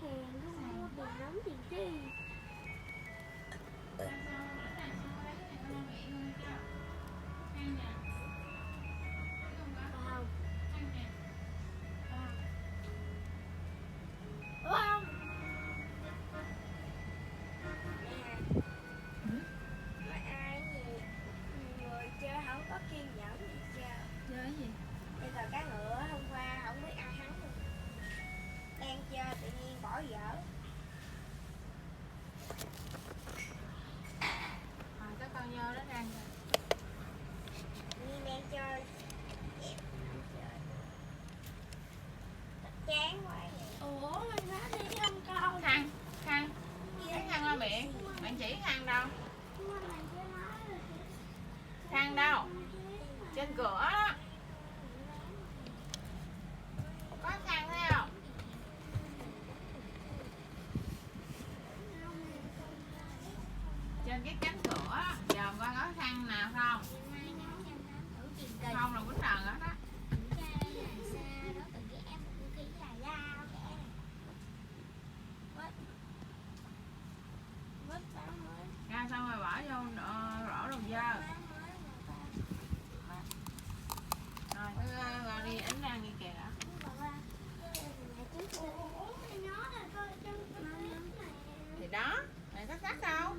Hèn không mua tiền nóng tiền chi. Bạn chỉ khăn đâu? Khăn đâu? Trên cửa đó. Có khăn thấy không? Trên cái cánh cửa dòm coi có khăn nào không? Không là quýnh đòn đó đó. Ra xong rồi bỏ vô rổ đồ dơ. Rồi cứ đi đánh răng đi kìa. Thì đó, này có sắc đâu.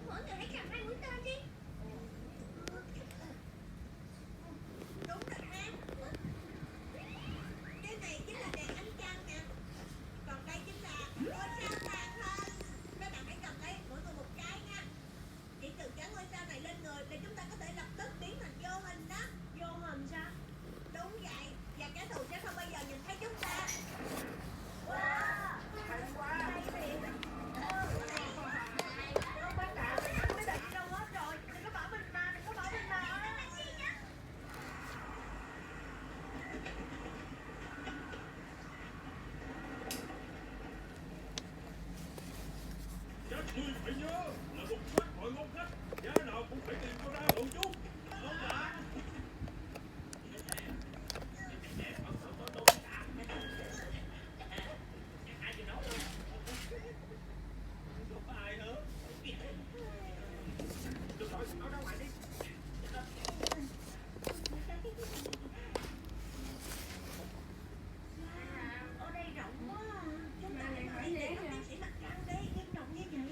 Mỗi người hãy cầm 2 mũi tên đi. chưa? Là một khách mọi ngôn khách, giá nào cũng phải tìm cho ra bọn chúng.